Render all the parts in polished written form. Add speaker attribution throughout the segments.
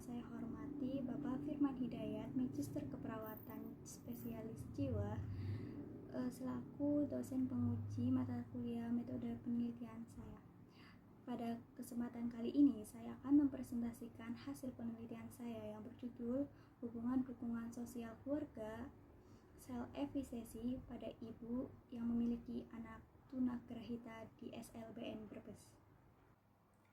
Speaker 1: saya hormati Bapak Firman Hidayat, Magister Keperawatan Spesialis Jiwa, selaku dosen penguji mata kuliah metode penelitian saya. Pada kesempatan kali ini, saya akan mempresentasikan hasil penelitian saya yang berjudul Hubungan Dukungan Sosial Keluarga Sel Efisiensi pada Ibu yang memiliki anak tunagrahita di SLBN Brebes.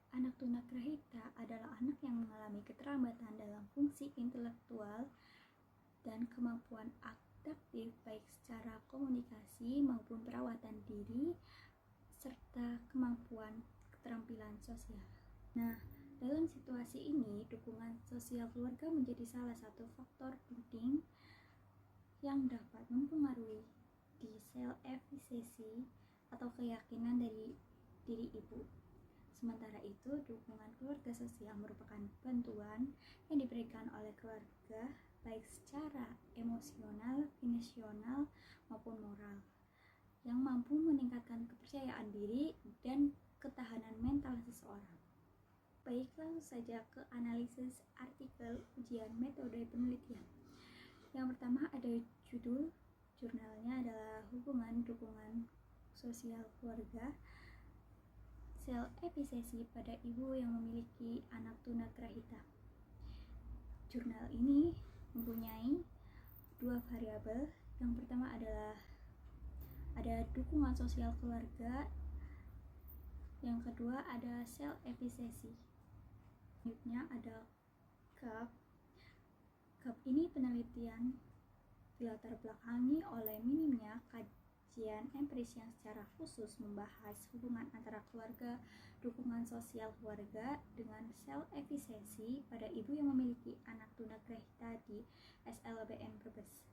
Speaker 1: Anak tunagrahita adalah anak yang mengalami keterlambatan dalam fungsi intelektual dan kemampuan adaptif baik secara komunikasi maupun perawatan diri serta kemampuan keterampilan sosial. Nah, dalam situasi ini, dukungan sosial keluarga menjadi salah satu faktor penting yang dapat mempengaruhi di sel efisiensi atau keyakinan dari diri ibu. Sementara itu, dukungan keluarga sosial merupakan bantuan yang diberikan oleh keluarga baik secara emosional, finansial, maupun moral yang mampu meningkatkan kepercayaan diri dan ketahanan mental seseorang. Baik, langsung saja ke analisis artikel ujian metode penelitian. Yang pertama ada judul, jurnalnya adalah Hubungan Dukungan Sosial Keluarga Sel Efisiensi pada Ibu yang memiliki anak tunagrahita. Jurnal ini mempunyai dua variabel. Yang pertama adalah ada dukungan sosial keluarga, yang kedua ada sel efisiensi. Selanjutnya ada GAP. GAP ini penelitian dilatar belakangi oleh minimnya kajian empiris yang secara khusus membahas hubungan antara keluarga, dukungan sosial keluarga dengan sel efisiensi pada ibu yang memiliki anak tunagrahita di SLBN Brebes.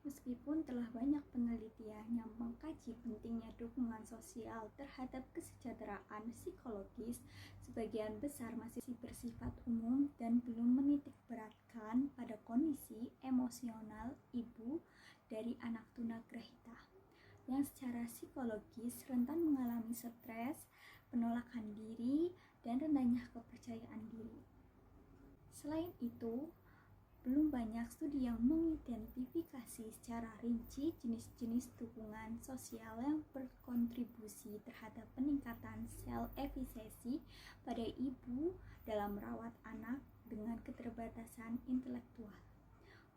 Speaker 1: Meskipun telah banyak penelitian yang mengkaji pentingnya dukungan sosial terhadap kesejahteraan psikologis, sebagian besar masih bersifat umum dan belum menitik beratkan pada kondisi emosional ibu dari anak tunagrahita yang secara psikologis rentan mengalami stres, penolakan diri, dan rendahnya kepercayaan diri. Selain itu, belum banyak studi yang mengidentifikasi secara rinci jenis-jenis dukungan sosial yang berkontribusi terhadap peningkatan sel efisiensi pada ibu dalam merawat anak dengan keterbatasan intelektual.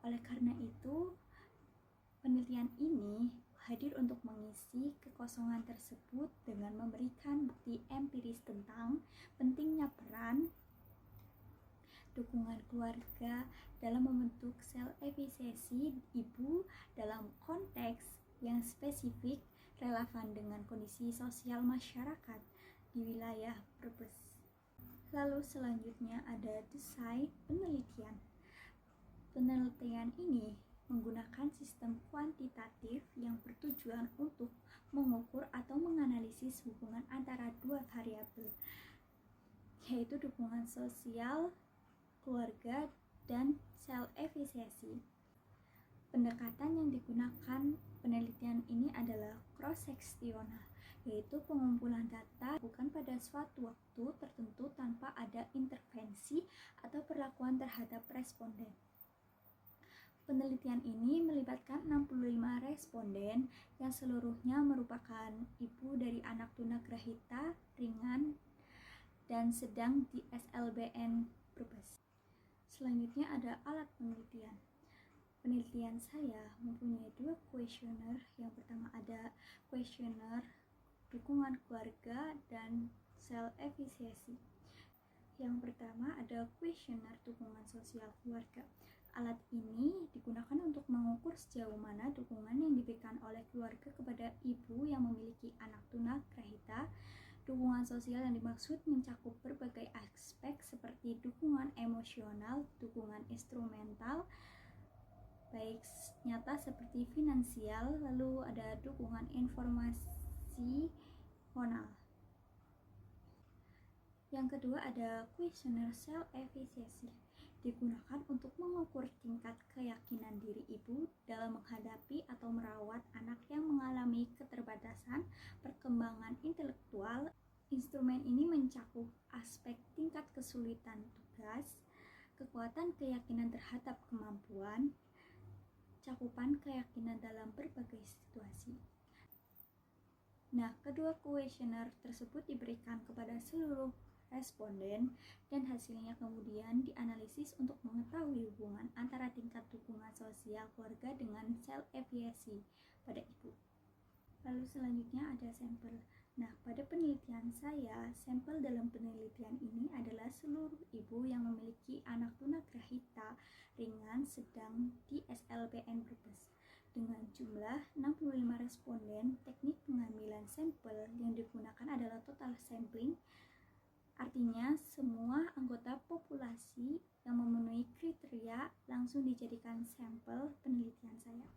Speaker 1: Oleh karena itu, penelitian ini hadir untuk mengisi kekosongan tersebut dengan memberikan bukti empiris tentang pentingnya peran dukungan keluarga dalam membentuk sel efisiensi ibu dalam konteks yang spesifik relevan dengan kondisi sosial masyarakat di wilayah Brebes. Lalu selanjutnya ada desain penelitian. Penelitian ini menggunakan sistem kuantitatif yang bertujuan untuk mengukur atau menganalisis hubungan antara dua variabel, yaitu dukungan sosial keluarga dan sel efisiensi. Pendekatan yang digunakan penelitian ini adalah cross-seksional, yaitu pengumpulan data bukan pada suatu waktu tertentu tanpa ada intervensi atau perlakuan terhadap responden. Penelitian ini melibatkan 65 responden yang seluruhnya merupakan ibu dari anak tunagrahita ringan dan sedang di SLBN Brebes. Selanjutnya ada alat penelitian. Penelitian saya mempunyai dua kuesioner. Yang pertama ada kuesioner dukungan keluarga dan sel efisiensi. Yang pertama ada kuesioner dukungan sosial keluarga. Alat ini digunakan untuk mengukur sejauh mana dukungan yang diberikan oleh keluarga kepada ibu yang memiliki anak tunagrahita. Dukungan sosial yang dimaksud mencakup berbagai aspek seperti dukungan emosional, dukungan instrumental, baik nyata seperti finansial, lalu ada dukungan informasional. Yang kedua ada kuesioner sel efisiensi, digunakan untuk mengukur tingkat keyakinan diri ibu dalam menghadapi atau merawat anak yang mengalami keterbatasan perkembangan intelektual. Instrumen ini mencakup aspek tingkat kesulitan tugas, kekuatan keyakinan terhadap kemampuan, cakupan keyakinan dalam berbagai situasi. Nah, kedua kuesioner tersebut diberikan kepada seluruh responden dan hasilnya kemudian dianalisis untuk mengetahui hubungan antara tingkat dukungan sosial keluarga dengan self-efficacy pada ibu. Lalu selanjutnya ada sampel. Nah, pada penelitian saya, sampel dalam penelitian ini adalah seluruh ibu yang memiliki anak tunagrahita ringan sedang di SLBN Brebes. Dengan jumlah 65 responden, teknik pengambilan sampel yang digunakan adalah total sampling, artinya semua anggota populasi yang memenuhi kriteria langsung dijadikan sampel penelitian saya.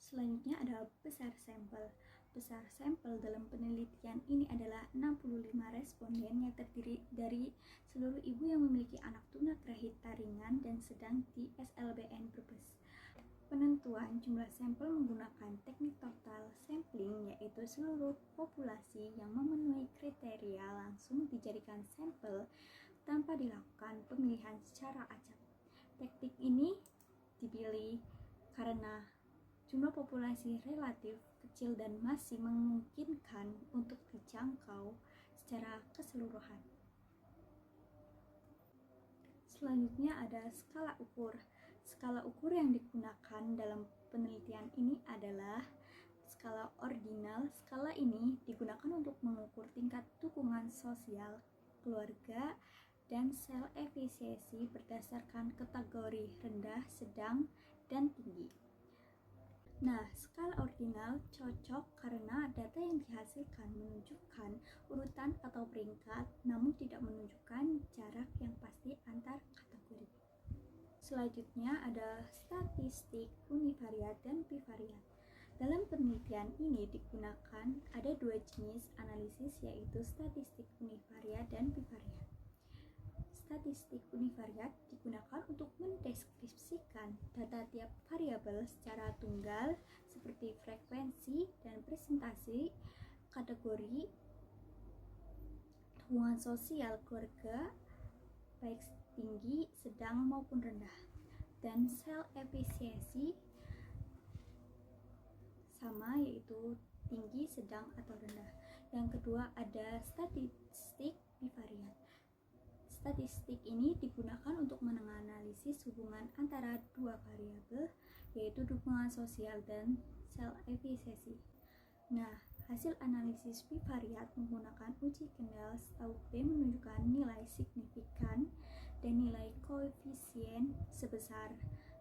Speaker 1: Selanjutnya ada besar sampel. Besar sampel dalam penelitian ini adalah 65 responden yang terdiri dari seluruh ibu yang memiliki anak tunagrahita ringan dan sedang di SLBN Brebes. Penentuan jumlah sampel menggunakan teknik total sampling, yaitu seluruh populasi yang memenuhi kriteria langsung dijadikan sampel tanpa dilakukan pemilihan secara acak. Teknik ini dipilih karena jumlah populasi relatif kecil dan masih memungkinkan untuk dijangkau secara keseluruhan. Selanjutnya ada skala ukur. Skala ukur yang digunakan dalam penelitian ini adalah skala ordinal. Skala ini digunakan untuk mengukur tingkat dukungan sosial keluarga dan self-efficacy berdasarkan kategori rendah, sedang, dan tinggi. Nah, skala ordinal cocok karena data yang dihasilkan menunjukkan urutan atau peringkat, namun tidak menunjukkan jarak yang pasti antar kategori. Selanjutnya ada statistik univariat dan bivariat. Dalam penelitian ini digunakan ada dua jenis analisis, yaitu statistik univariat dan bivariat. Statistik univariat digunakan untuk mendeskripsikan data tiap variabel secara tunggal seperti frekuensi dan presentasi kategori dukungan sosial keluarga baik tinggi, sedang maupun rendah, dan self-efficacy sama, yaitu tinggi, sedang, atau rendah. Yang kedua ada statistik bivariat. Statistik ini digunakan untuk menganalisis hubungan antara dua variabel, yaitu dukungan sosial dan self-efficacy. Nah, hasil analisis bivariat menggunakan uji kendal setahu B menunjukkan nilai signifikan dan nilai koefisien sebesar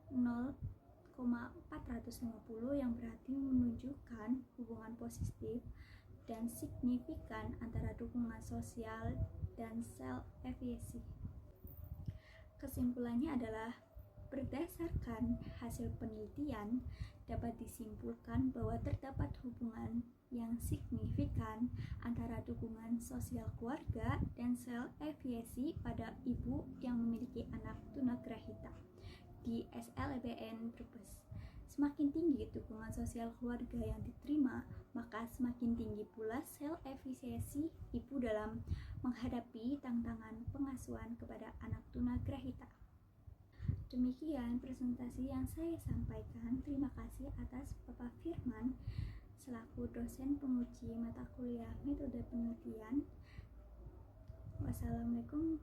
Speaker 1: 0,450 yang berarti menunjukkan hubungan positif dan signifikan antara dukungan sosial dan self-efficacy. Kesimpulannya adalah berdasarkan hasil penelitian dapat disimpulkan bahwa terdapat hubungan yang signifikan antara dukungan sosial keluarga dan self-efficacy pada ibu yang memiliki anak tunagrahita di SLBN Brebes. Semakin tinggi dukungan sosial keluarga yang diterima, maka semakin tinggi pula self-efficacy ibu dalam menghadapi tantangan pengasuhan kepada anak tunagrahita. Demikian presentasi yang saya sampaikan. Terima kasih atas Bapak Firman selaku dosen penguji mata kuliah metode penelitian. Wassalamualaikum